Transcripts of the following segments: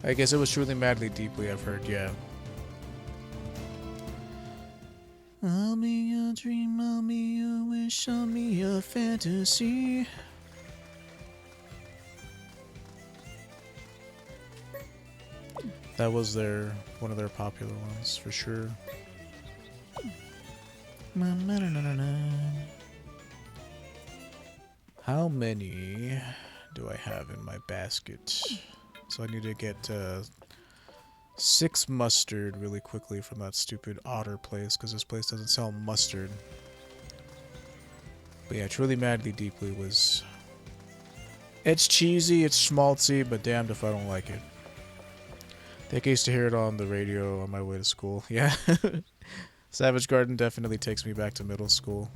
I guess it was Truly Madly Deeply, I've heard, yeah. I'll be a dream, I'll be a wish, I'll be a fantasy. That was one of their popular ones, for sure. How many do I have in my basket? So I need to get 6 mustard really quickly from that stupid otter place, because this place doesn't sell mustard. But yeah, Truly Madly Deeply was... It's cheesy, it's schmaltzy, but damned if I don't like it. I think I used to hear it on the radio on my way to school. Yeah. Savage Garden definitely takes me back to middle school.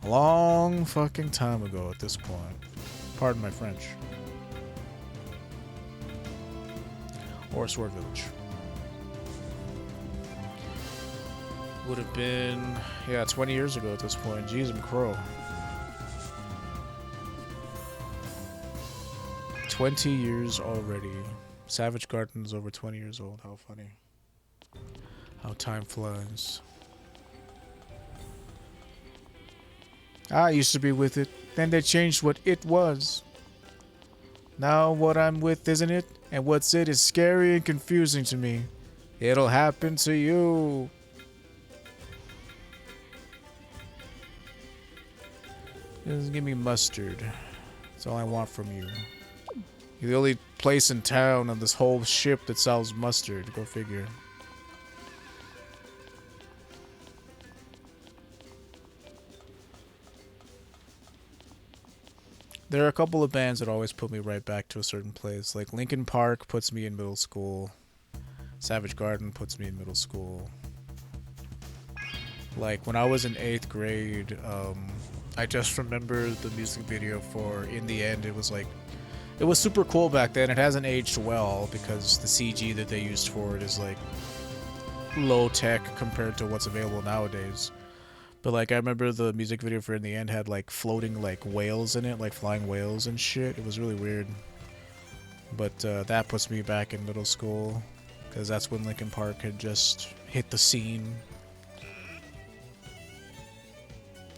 A long fucking time ago at this point. Pardon my French. Or Sword Village. Would have been, yeah, 20 years ago at this point. Jeez, I'm crow. 20 years already. Savage Garden's over 20 years old. How funny. How time flies. I used to be with it. Then they changed what it was. Now what I'm with isn't it? And what's it is scary and confusing to me. It'll happen to you. Just give me mustard. That's all I want from you. You're the only place in town on this whole ship that sells mustard. Go figure. There are a couple of bands that always put me right back to a certain place. Like Linkin Park puts me in middle school. Savage Garden puts me in middle school. Like when I was in 8th grade, I just remember the music video for In the End. It was like, it was super cool back then. It hasn't aged well because the CG that they used for it is like low tech compared to what's available nowadays. But like I remember the music video for In the End had like floating like whales in it, like flying whales and shit. It was really weird. But that puts me back in middle school because that's when Linkin Park had just hit the scene.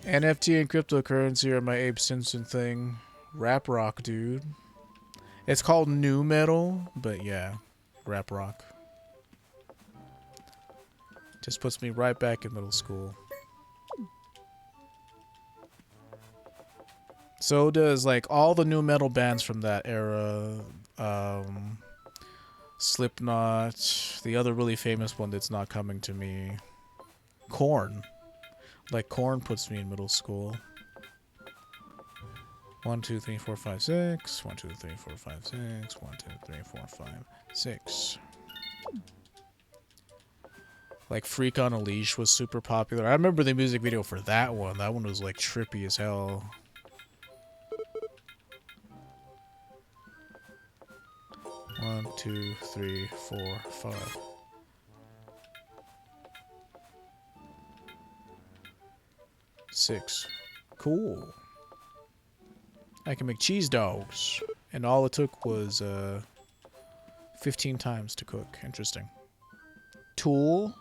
NFT and cryptocurrency are my Abe Simpson thing. Rap rock, dude. It's called new metal, but yeah, rap rock. Just puts me right back in middle school. So does like all the new metal bands from that era. Slipknot, the other really famous one that's not coming to me. Korn. Like Korn puts me in middle school. 1, 2, 3, 4, 5, 6. 1, 2, 3, 4, 5, 6. 1, 2, 3, 4, 5, 6. Like Freak on a Leash was super popular. I remember the music video for that one. That one was like trippy as hell. One, 2, 3, 4, 5. Six. Cool. I can make cheese dogs. And all it took was 15 times to cook. Interesting. Tool?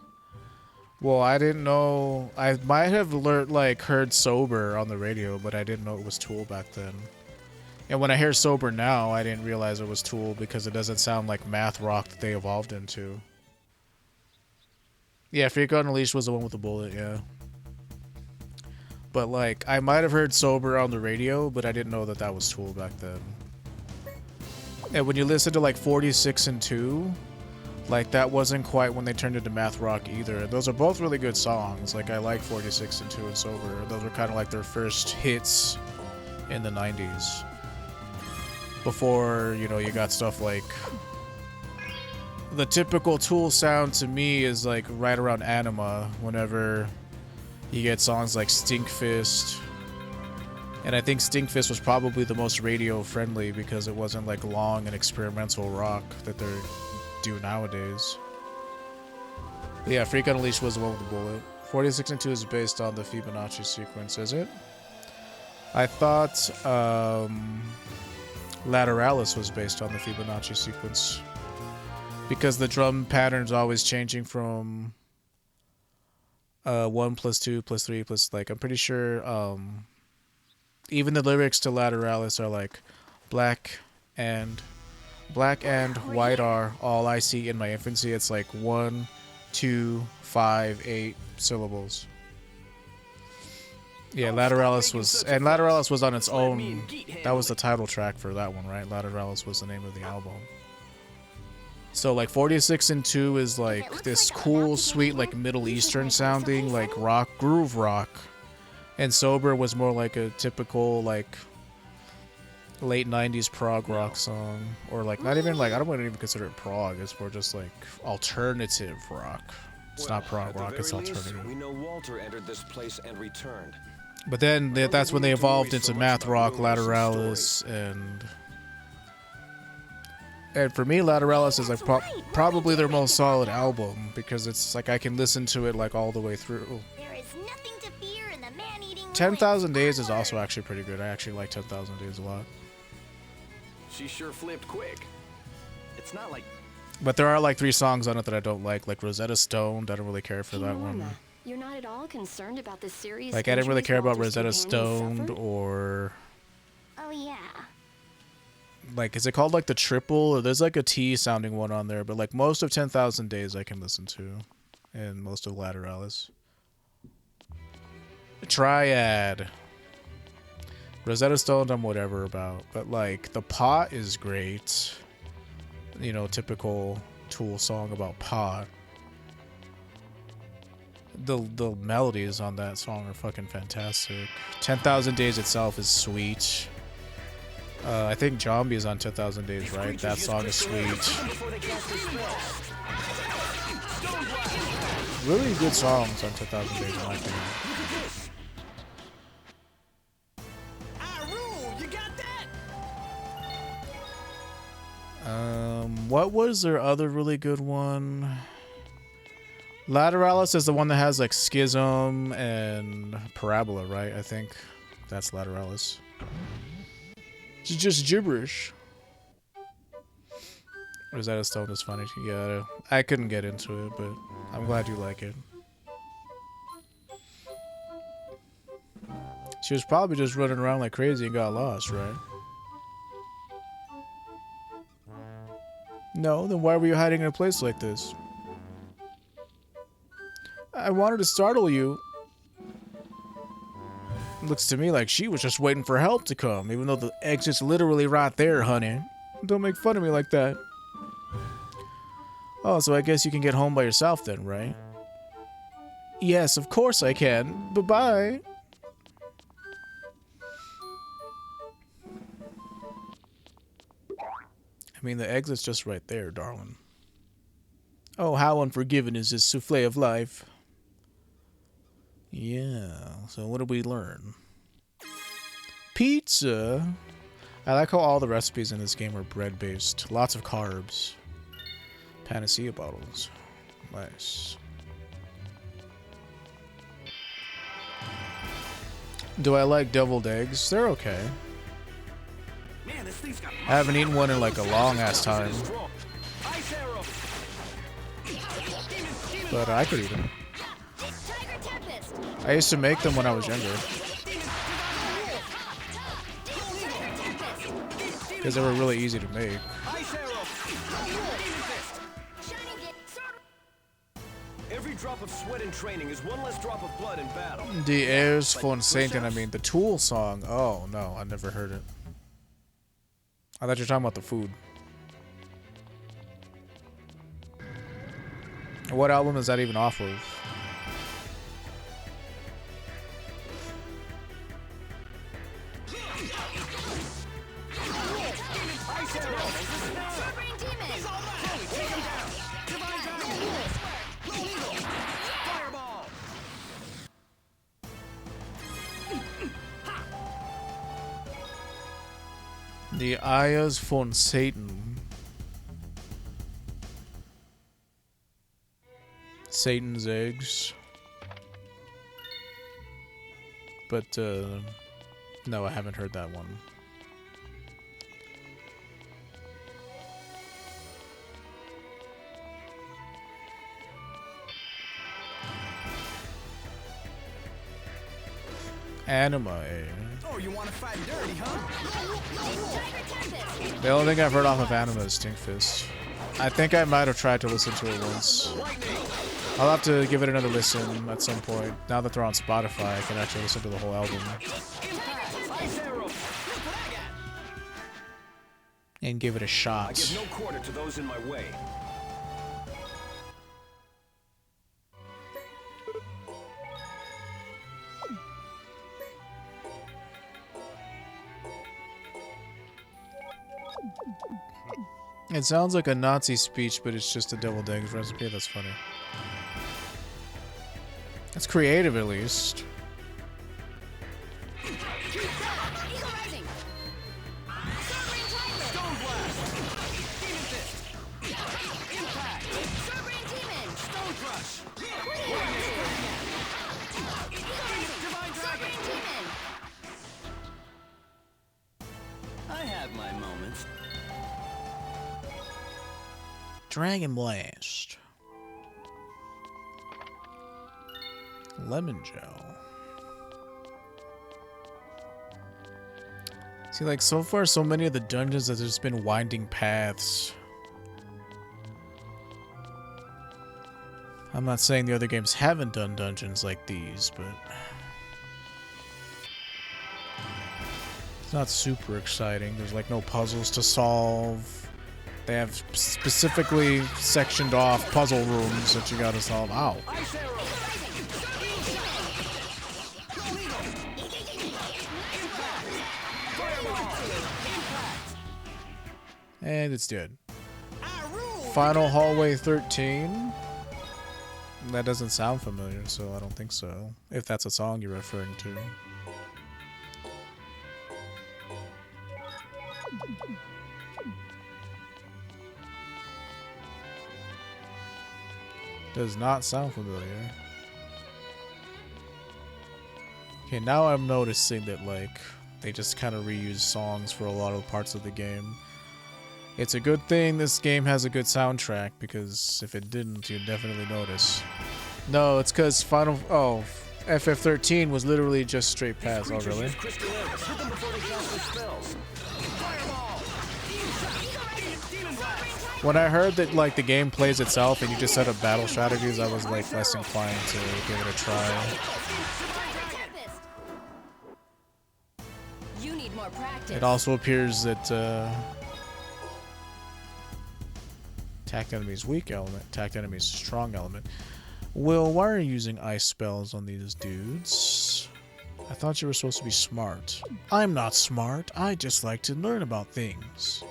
Well, I didn't know. I might have heard Sober on the radio, but I didn't know it was Tool back then. And when I hear Sober now, I didn't realize it was Tool because it doesn't sound like math rock that they evolved into. Yeah, Freak on a Leash was the one with the bullet, yeah. But like, I might have heard Sober on the radio, but I didn't know that that was Tool back then. And when you listen to like 46 and 2, like that wasn't quite when they turned into math rock either. Those are both really good songs. Like I like 46 and 2 and Sober. Those were kind of like their first hits in the 90s. Before, you know, you got stuff like... The typical Tool sound to me is like right around Anima, whenever you get songs like Stinkfist. And I think Stinkfist was probably the most radio friendly because it wasn't like long and experimental rock that they do nowadays. But yeah, Freak on a Leash was the one with the bullet. 46 and 2 is based on the Fibonacci sequence, is it? I thought Lateralis was based on the Fibonacci sequence. Because the drum pattern's always changing from 1 plus 2 plus 3 plus, like, I'm pretty sure even the lyrics to Lateralis are like black and white are all I see in my infancy. It's like 1, 2, 5, 8 syllables. Yeah, Lateralis was on its own. That was the title track for that one, right? Lateralis was the name of the album. So like 46 and 2 is like this cool, sweet, like Middle Eastern sounding, like rock, groove rock. And Sober was more like a typical, like, late 90s prog rock song. Or like, not even like, I don't want to even consider it prog. It's more just like alternative rock. It's not prog rock, it's alternative. We know Walter entered this place and returned. But then that's when they evolved into math rock, Lateralis, and for me, Lateralis is like probably their most solid album, because it's like I can listen to it like all the way through. There is nothing to fear in the man-eating 10,000 Days is also actually pretty good. I actually like 10,000 Days a lot. She sure flipped quick. It's not like. But there are like 3 songs on it that I don't like Rosetta Stone. I don't really care for that one. You're not at all concerned about this series. Like I didn't really care about Rosetta Stone or. Oh yeah. Like, is it called like the Triple? Or there's like a T sounding one on there, but like most of 10,000 Days I can listen to, and most of Lateralis. Triad. Rosetta Stone I'm whatever about, but like the pot is great. You know, typical Tool song about pot. The melodies on that song are fucking fantastic. 10,000 Days itself is sweet. I think Zombie is on 10,000 Days, right? That song is sweet. Really good songs on 10,000 Days, in my opinion. What was their other really good one? Lateralis is the one that has like Schism and Parabola, right? I think that's Lateralis. It's just gibberish. Rosetta Stone is funny. Yeah, I couldn't get into it, but I'm glad you like it. She was probably just running around like crazy and got lost, right? No, then why were you hiding in a place like this? I wanted to startle you. Looks to me like she was just waiting for help to come, even though the exit's literally right there, honey. Don't make fun of me like that. Oh, so I guess you can get home by yourself then, right? Yes, of course I can. Bye-bye. I mean, the exit's just right there, darling. Oh, how unforgiving is this souffle of life? Yeah, so what did we learn? Pizza! I like how all the recipes in this game are bread-based. Lots of carbs. Panacea bottles. Nice. Do I like deviled eggs? They're okay. Man, this thing's got I haven't eaten one in like a long-ass time. But I could eat them. I used to make them when I was younger. Because they were really easy to make. Every drop of sweat in training is one less drop of blood in battle. Die Airs von Sainten, I mean, the Tool song. Oh, no, I never heard it. I thought you were talking about the food. What album is that even off of? The Ayers von Satan. Satan's eggs. But, no, I haven't heard that one. Anime. Oh, you want to fight dirty, huh? The only thing I've heard off of anime is Stinkfist. I think I might have tried to listen to it once. I'll have to give it another listen at some point. Now that they're on Spotify, I can actually listen to the whole album. And give it a shot. I give no quarter to those in my way. It sounds like a Nazi speech, but it's just a deviled eggs recipe. That's funny. That's creative, at least. I have my moments. Dragon Blast. Lemon gel. See, like, so far, so many of the dungeons that there's been winding paths. I'm not saying the other games haven't done dungeons like these, but it's not super exciting. There's like no puzzles to solve. They have specifically sectioned off puzzle rooms that you gotta solve. Ow. And it's dead. Final Hallway 13. That doesn't sound familiar, so I don't think so. If that's a song you're referring to. Does not sound familiar. Okay, now I'm noticing that, like, they just kind of reuse songs for a lot of parts of the game. It's a good thing this game has a good soundtrack, because if it didn't, you'd definitely notice. No, it's because FF13 was literally just straight paths. Oh, really? When I heard that, like, the game plays itself and you just set up battle strategies, I was, like, less inclined to give it a try. You need more practice. It also appears that, attacked enemy's weak element, attacked enemy's strong element. Will, why are you using ice spells on these dudes? I thought you were supposed to be smart. I'm not smart. I just like to learn about things.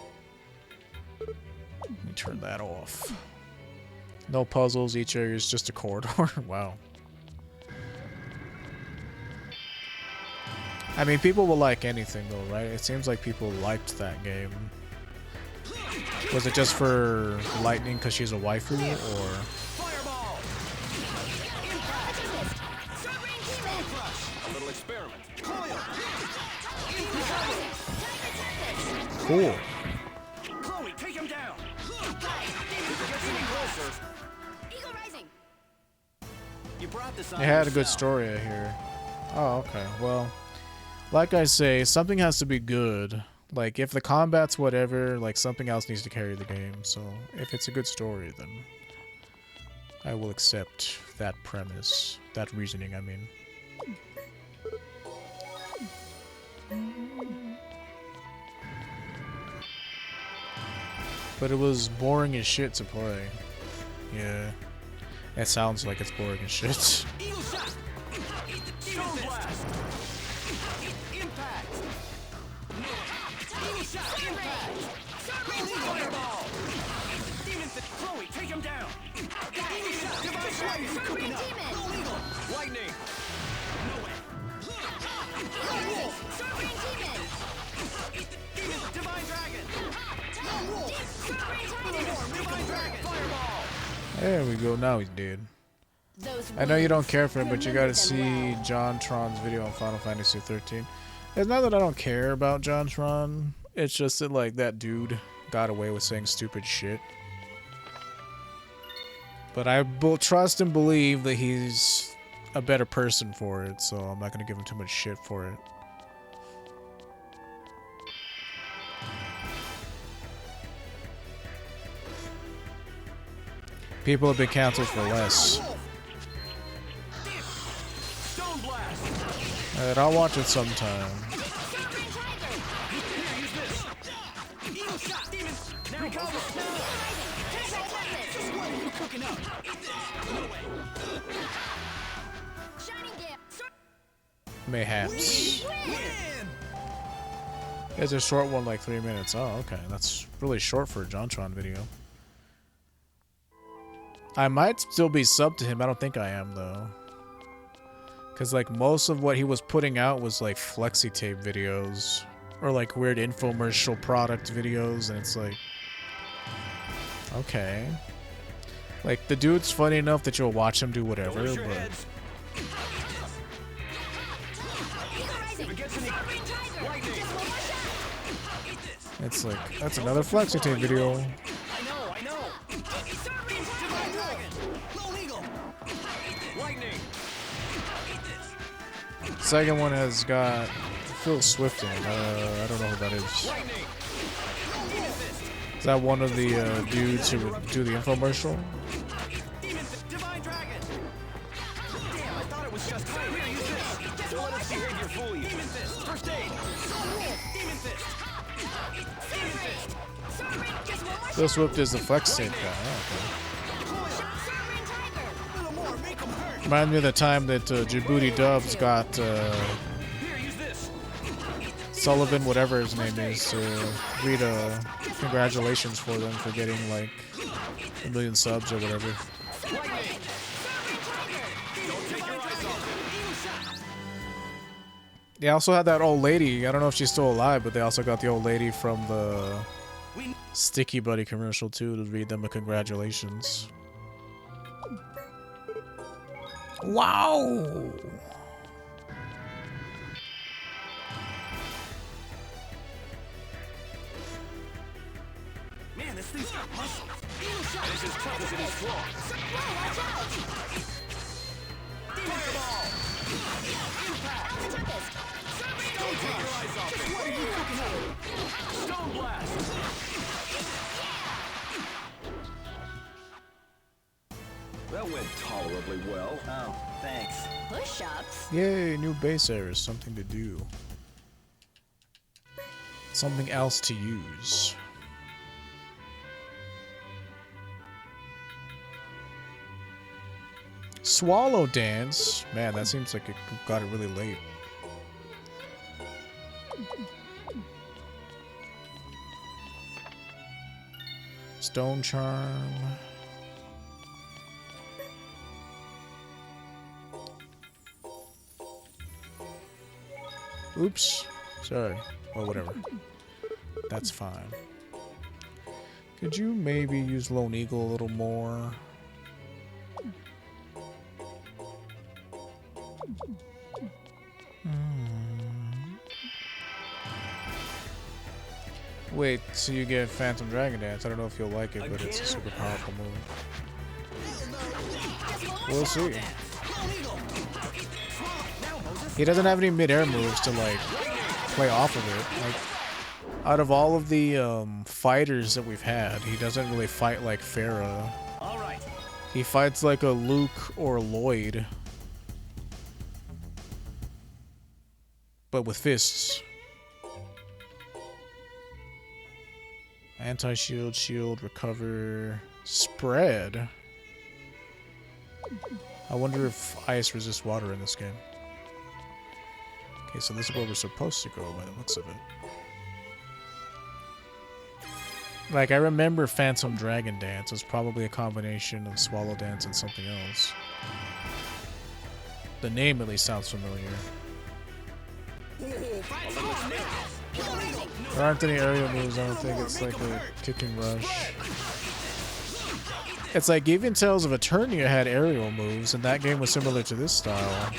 Let me turn that off. No puzzles. Each area is just a corridor. Wow. I mean, people will like anything, though, right? It seems like people liked that game. Was it just for Lightning because she's a waifu, or? Cool. Chloe, take him down. They had a good story, I hear. Oh, okay. Well, like I say, something has to be good. Like, if the combat's whatever, like, something else needs to carry the game. So, if it's a good story, then I will accept that premise. That reasoning, I mean. But it was boring as shit to play. Yeah. It sounds like it's boring as shit. Chloe, take him down. Lightning. Divine Dragon. Divine Dragon. Fireball. There we go. Now he's dead. I know you don't care for it, but you gotta see John Tron's video on Final Fantasy 13. It's not that I don't care about John Tron. It's just that, like, that dude got away with saying stupid shit. But I will trust and believe that he's a better person for it, so I'm not gonna give him too much shit for it. People have been canceled for less. Stone blast. And I'll watch it sometime. Eagle shot. Demon. Now cover. Just what are you cooking up? No way. Mayhaps. It's a short one, like 3 minutes. Oh, okay. That's really short for a JonTron video. I might still be subbed to him. I don't think I am, though. Because, like, most of what he was putting out was, like, flexi tape videos. Or, like, weird infomercial product videos. And it's like... Okay. Like, the dude's funny enough that you'll watch him do whatever, but... It's like, that's another flexi tape video. I know. Lightning. Second one has got Phil Swift in it. I don't know who that is. Is that one of the dudes who would do the infomercial? Divine Dragon. Damn, I thought it was just hype. Here, use this. Don't let its behavior fool you. Demon Fist. First aid. Demon Fist. Demon Fist. Phil Swift is the flex tape guy. Oh, okay. Remind me of the time that Djibouti Dubs got Sullivan, whatever his name is, to read congratulations for them for getting like 1 million subs or whatever. They also had that old lady. I don't know if she's still alive, but they also got the old lady from the Sticky Buddy commercial too to read them a congratulations. Wow! Man, this thing's got muscle. It's as tough as it is strong. Watch out! Fireball. Don't take your eyes off it. What are you cooking up? Stone blast. That went tolerably well. Oh, thanks. Push-ups? Yay, new base errors, something to do. Something else to use. Swallow dance? Man, that seems like it got it really late. Stone charm. Oops. Sorry. Well, whatever. That's fine. Could you maybe use Lone Eagle a little more? Wait, so you get Phantom Dragon Dance. I don't know if you'll like it, but it's a super powerful move. We'll see. He doesn't have any mid-air moves to, like, play off of it. Like, out of all of the fighters that we've had, he doesn't really fight like Farah. All right. He fights like a Luke or Lloyd, but with fists. Anti-shield, shield, recover, spread. I wonder if ice resists water in this game. Okay, so this is where we're supposed to go by the looks of it. Like, I remember Phantom Dragon Dance was probably a combination of Swallow Dance and something else. The name at least sounds familiar. There aren't any aerial moves, I don't think. It's like a kicking rush. It's like even Tales of Eternia had aerial moves, and that game was similar to this style.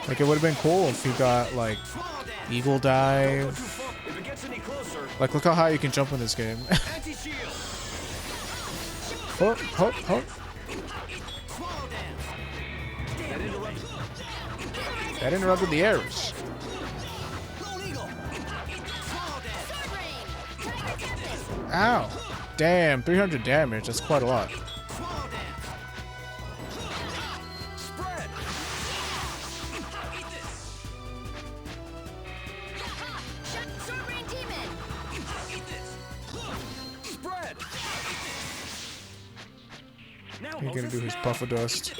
Like, it would have been cool if he got, like, Eagle Dive. Like, look how high you can jump in this game. Hop, hop, hop. That interrupted the arrows. Ow. Damn, 300 damage. That's quite a lot. He's gonna do his puff of dust.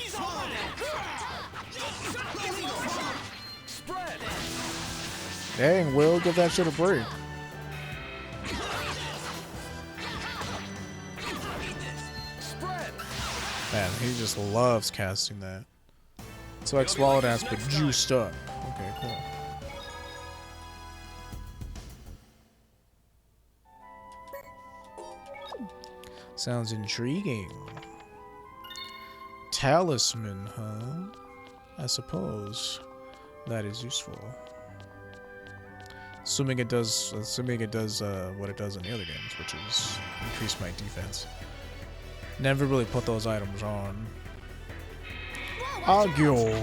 Dang, Will, give that shit a break. Man, he just loves casting that. It's like Swallow Dance, but juiced up. Okay, cool. Sounds intriguing. Talisman, huh? I suppose that is useful. Assuming it does what it does in the other games, which is increase my defense. Never really put those items on. Agio.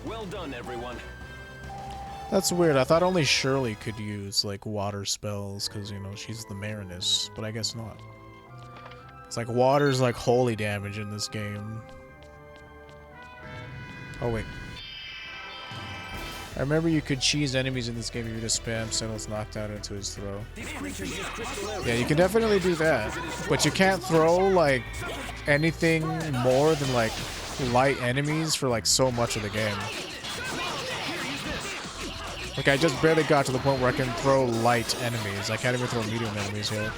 Well done, everyone. That's weird. I thought only Shirley could use like water spells because, you know, she's the Marinus, but I guess not. It's like water's like holy damage in this game. Oh wait. I remember you could cheese enemies in this game if you just spam Sentinel's knockdown into his throw. Yeah, you can definitely do that. But you can't throw like anything more than like light enemies for like so much of the game. Like, I just barely got to the point where I can throw light enemies. I can't even throw medium enemies yet.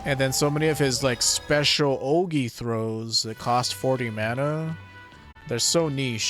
And then so many of his, like, special Ogi throws that cost 40 mana, they're so niche.